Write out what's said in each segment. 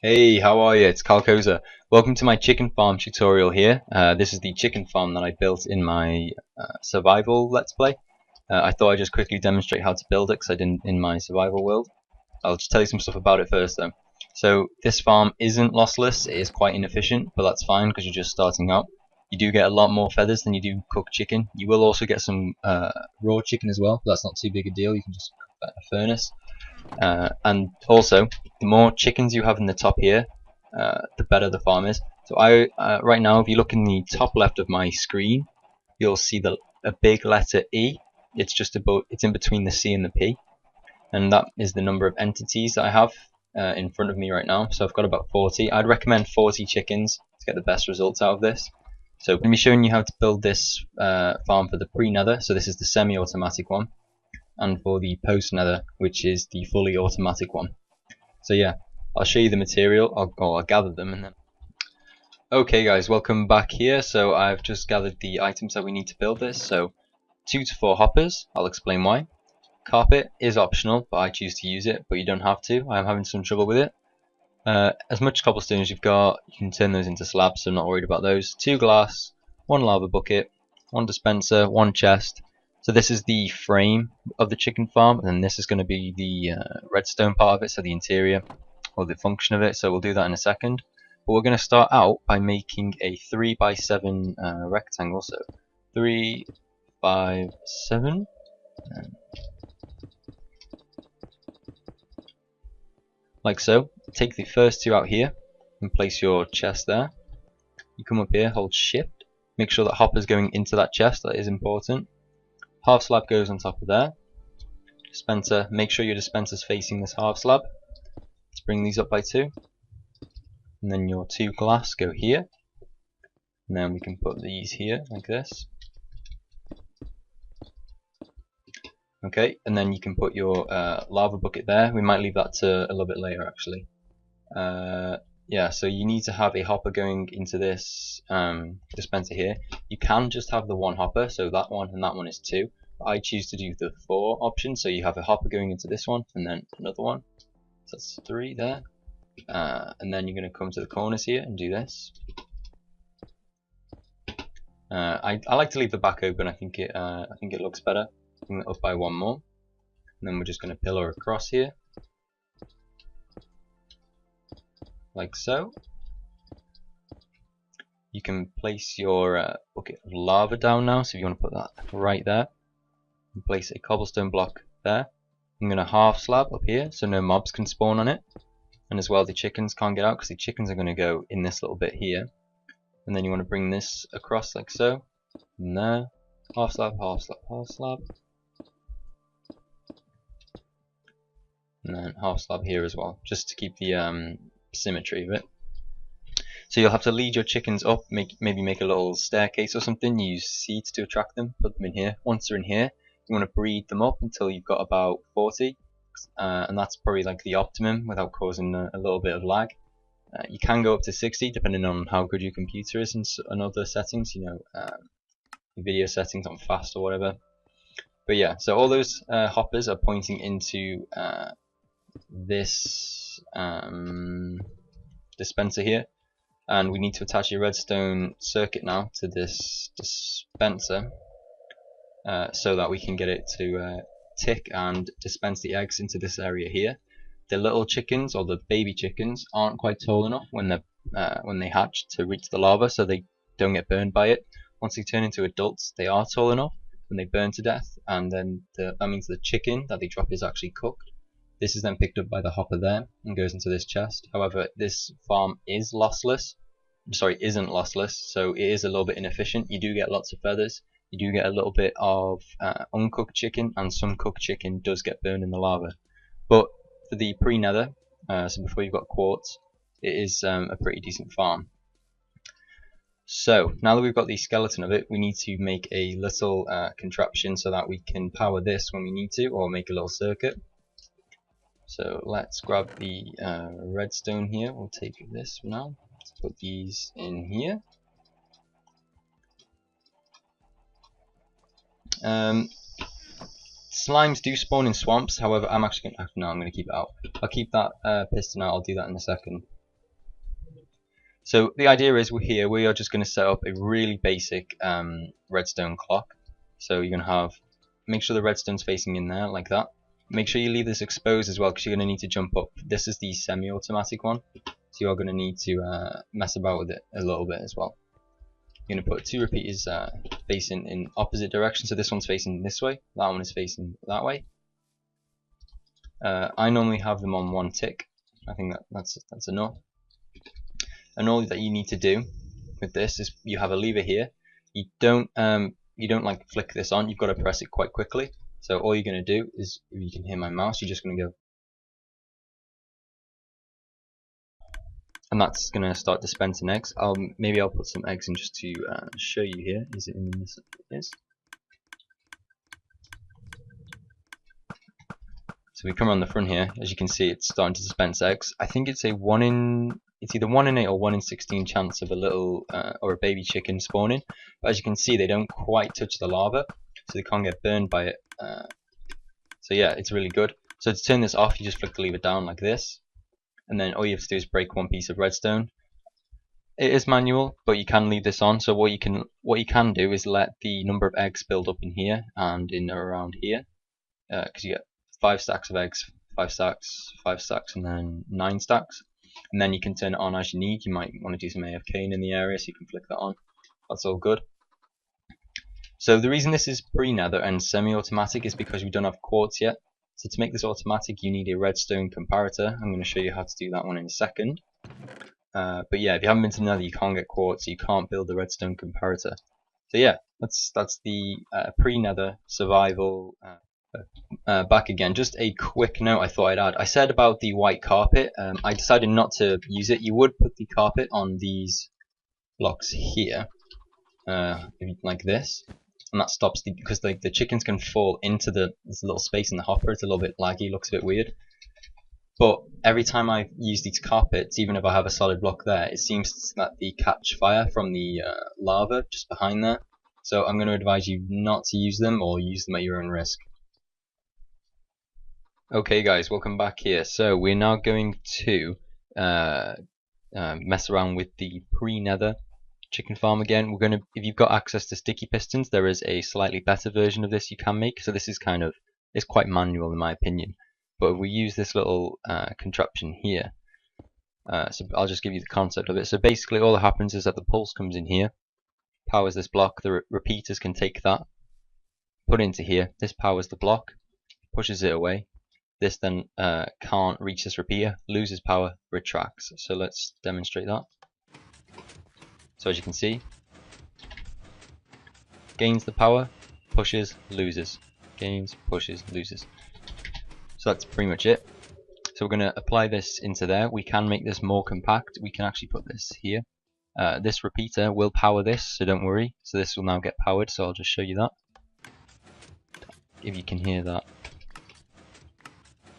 Hey, how are you? It's Kalkoza. Welcome to my chicken farm tutorial here. This is the chicken farm that I built in my survival let's play. I thought I'd just quickly demonstrate how to build it because I didn't in my survival world. I'll just tell you some stuff about it first though. So this farm isn't lossless, it is quite inefficient, but that's fine because you're just starting out. You do get a lot more feathers than you do cooked chicken. You will also get some raw chicken as well, but that's not too big a deal. You can just cook that in a furnace. And also, the more chickens you have in the top here, the better the farm is. So right now, if you look in the top left of my screen, you'll see a big letter E. It's in between the C and the P, and that is the number of entities that I have in front of me right now. So I've got about 40. I'd recommend 40 chickens to get the best results out of this. So I'm going to be showing you how to build this farm for the pre-nether. So this is the semi-automatic one, and for the post nether, which is the fully automatic one. So yeah, I'll show you the material. I'll gather them and then. Okay guys, welcome back here. So I've just gathered the items that we need to build this. So 2 to 4 hoppers, I'll explain why. Carpet is optional, but I choose to use it, but you don't have to. I'm having some trouble with it. As much cobblestone as you've got, you can turn those into slabs, so I'm not worried about those. 2 glass, 1 lava bucket, 1 dispenser, 1 chest. So this is the frame of the chicken farm, and then this is going to be the redstone part of it, so the interior, or the function of it, so we'll do that in a second. But we're going to start out by making a 3 by 7 rectangle, so 3, 5, 7. Like so. Take the first 2 out here and place your chest there. You come up here, hold shift, make sure that hopper's going into that chest, that is important. Half slab goes on top of there. Dispenser, make sure your dispenser's facing this half slab. Let's bring these up by 2. And then your 2 glass go here. And then we can put these here like this. Okay, and then you can put your lava bucket there. We might leave that to a little bit later actually. Yeah, so you need to have a hopper going into this dispenser here. You can just have the 1 hopper, so that one and that one is 2. But I choose to do the 4 option, so you have a hopper going into this one and then another one. So that's 3 there. And then you're going to come to the corners here and do this. I like to leave the back open. I think it looks better. Bring it up by 1 more, and then we're just going to pillar across here, like so. You can place your bucket of lava down now. So if you want to put that right there, and place a cobblestone block there. I'm going to half slab up here, so no mobs can spawn on it, and as well the chickens can't get out because the chickens are going to go in this little bit here. And then you want to bring this across like so, and there, half slab, half slab, half slab. And then half slab here as well, just to keep the symmetry of it. So you'll have to lead your chickens up, maybe make a little staircase or something, use seeds to attract them, put them in here. Once they're in here, you want to breed them up until you've got about 40, and that's probably like the optimum without causing a little bit of lag. You can go up to 60 depending on how good your computer is and other settings, you know, video settings on fast or whatever. But yeah, so all those hoppers are pointing into this dispenser here, and we need to attach a redstone circuit now to this dispenser so that we can get it to tick and dispense the eggs into this area here. The little chickens, or the baby chickens, aren't quite tall enough when they hatch to reach the lava, so they don't get burned by it. Once they turn into adults, they are tall enough when they burn to death, and then that means the chicken that they drop is actually cooked. This is then picked up by the hopper there and goes into this chest. However, this farm is lossless. Sorry, isn't lossless, so it is a little bit inefficient. You do get lots of feathers. You do get a little bit of uncooked chicken, and some cooked chicken does get burned in the lava. But for the pre-nether, so before you've got quartz, it is a pretty decent farm. So now that we've got the skeleton of it, we need to make a little contraption so that we can power this when we need to, or make a little circuit. So let's grab the redstone here. We'll take this for now. Let's put these in here. Slimes do spawn in swamps. However, I'm going to keep it out. I'll keep that piston out. I'll do that in a second. So the idea is we are just going to set up a really basic redstone clock. So you're going to have, make sure the redstone's facing in there like that. Make sure you leave this exposed as well, because you're going to need to jump up. This is the semi-automatic one, so you are going to need to mess about with it a little bit as well. You're going to put 2 repeaters facing in opposite directions. So this one's facing this way, that one is facing that way. I normally have them on 1 tick. I think that's enough. And all that you need to do with this is you have a lever here. You don't like flick this on. You've got to press it quite quickly. So all you're going to do is, if you can hear my mouse, you're just going to go, and that's going to start dispensing eggs. Maybe I'll put some eggs in just to show you here. Is it in this? It is. So we come around the front here. As you can see, it's starting to dispense eggs. I think it's either 1 in 8 or 1 in 16 chance of a little or a baby chicken spawning. But as you can see, they don't quite touch the lava, so they can't get burned by it. So yeah, it's really good. So to turn this off, you just flick the lever down like this, and then all you have to do is break 1 piece of redstone. It is manual, but you can leave this on. So what you can do is let the number of eggs build up in here and in around here, because you get 5 stacks of eggs, 5 stacks, 5 stacks, and then 9 stacks. And then you can turn it on as you need. You might want to do some AFKing in the area, so you can flick that on. That's all good. So the reason this is pre-nether and semi-automatic is because we don't have quartz yet. So to make this automatic, you need a redstone comparator. I'm going to show you how to do that one in a second. But yeah, if you haven't been to the nether, you can't get quartz, so you can't build the redstone comparator. So yeah, that's the pre-nether survival. Back again. Just a quick note I thought I'd add. I said about the white carpet. I decided not to use it. You would put the carpet on these blocks here, like this, and that stops because the chickens can fall into this little space in the hopper. It's a little bit laggy, looks a bit weird. But every time I use these carpets, even if I have a solid block there, it seems that they catch fire from the lava just behind there. So I'm going to advise you not to use them, or use them at your own risk. Okay guys, welcome back here. So we're now going to mess around with the pre-nether chicken farm again. We're going to, if you've got access to sticky pistons, there is a slightly better version of this you can make. So this is it's quite manual in my opinion. But if we use this little contraption here, so I'll just give you the concept of it. So basically all that happens is that the pulse comes in here, powers this block, the repeaters can take that, put it into here, this powers the block, pushes it away. This then can't reach this repeater, loses power, retracts. So let's demonstrate that. So as you can see, gains the power, pushes, loses, gains, pushes, loses. So that's pretty much it. So we're going to apply this into there. We can make this more compact. We can actually put this here. This repeater will power this, so don't worry. So this will now get powered, so I'll just show you that. If you can hear that.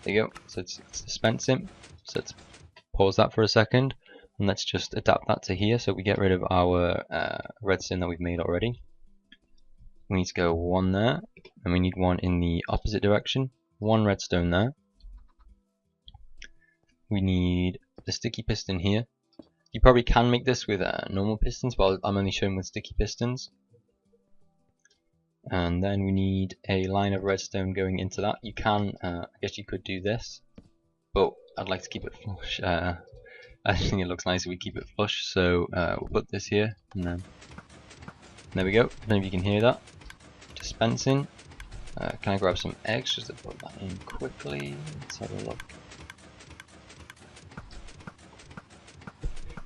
There you go, so it's dispensing. So let's pause that for a second, and let's just adapt that to here so we get rid of our redstone that we've made already. We need to go 1 there, and we need 1 in the opposite direction, 1 redstone there. We need the sticky piston here. You probably can make this with normal pistons, but I'm only showing with sticky pistons. And then we need a line of redstone going into that. You can, I guess you could do this, but I'd like to keep it flush. I think it looks nice if we keep it flush, so we'll put this here, and then there we go. I don't know if you can hear that. Dispensing. Can I grab some eggs just to put that in quickly? Let's have a look.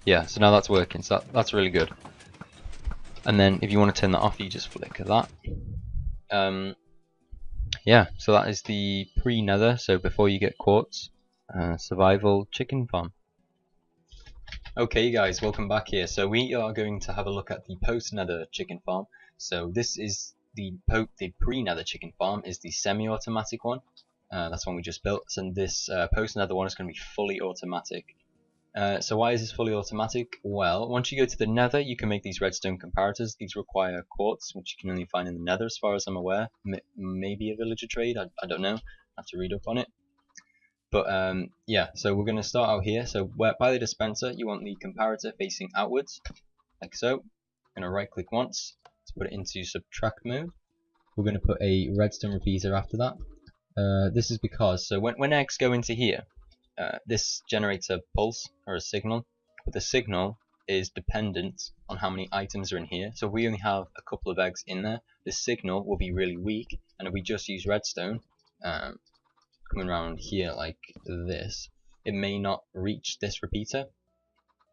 Yeah, so now that's working, so that's really good. And then if you want to turn that off, you just flick that. Yeah, so that is the pre-nether, so before you get quartz, survival chicken farm. Okay guys, welcome back here. So we are going to have a look at the post-nether chicken farm. So this is the pre-nether chicken farm is the semi-automatic one. That's one we just built, and this post-nether one is going to be fully automatic. So why is this fully automatic? Well, once you go to the nether, you can make these redstone comparators. These require quartz, which you can only find in the nether as far as I'm aware. Maybe a villager trade, I don't know. I have to read up on it. But yeah, so we're going to start out here. So by the dispenser, you want the comparator facing outwards, like so. I'm going to right click once to put it into subtract mode. We're going to put a redstone repeater after that. This is because, so when eggs go into here, this generates a pulse or a signal, but the signal is dependent on how many items are in here. So if we only have a couple of eggs in there, the signal will be really weak, and if we just use redstone, coming around here like this, it may not reach this repeater,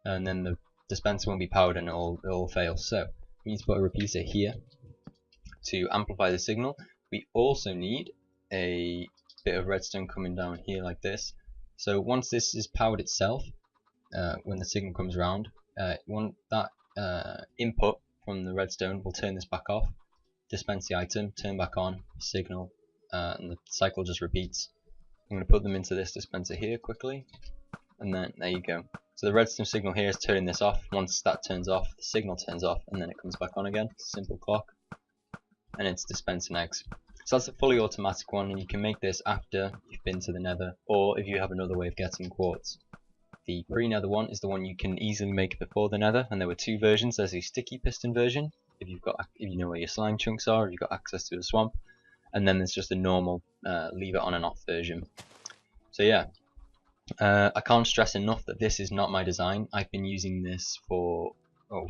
and then the dispenser won't be powered and it'll fail. So we need to put a repeater here to amplify the signal. We also need a bit of redstone coming down here like this. So once this is powered itself, when the signal comes around, that input from the redstone will turn this back off, dispense the item, turn back on, signal, and the cycle just repeats. I'm going to put them into this dispenser here quickly, and then there you go. So the redstone signal here is turning this off. Once that turns off, the signal turns off, and then it comes back on again. Simple clock, and it's dispensing eggs. So that's a fully automatic one, and you can make this after you've been to the nether, or if you have another way of getting quartz. The pre-nether one is the one you can easily make before the nether, and there were two versions. There's a sticky piston version, if you know where your slime chunks are, if you've got access to the swamp, and then there's just a normal leave it on and off version. So yeah, I can't stress enough that this is not my design. I've been using this for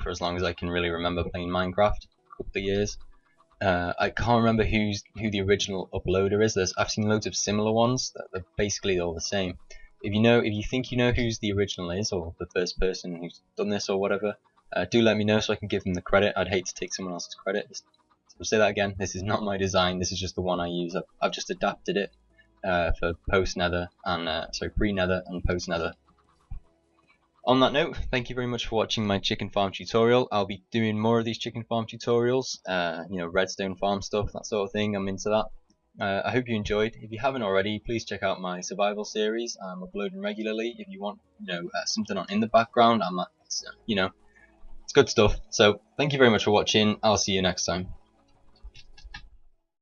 as long as I can really remember playing Minecraft, a couple of years. I can't remember who the original uploader is. I've seen loads of similar ones that are basically all the same. If you think you know who's the original is, or the first person who's done this or whatever, do let me know so I can give them the credit. I'd hate to take someone else's credit. I'll say that again. This is not my design. This is just the one I use. I've just adapted it for post-nether and pre-nether and post-nether. On that note, thank you very much for watching my chicken farm tutorial. I'll be doing more of these chicken farm tutorials, redstone farm stuff, that sort of thing. I'm into that. I hope you enjoyed. If you haven't already, please check out my survival series. I'm uploading regularly. If you want, something on in the background, it's good stuff. So thank you very much for watching. I'll see you next time.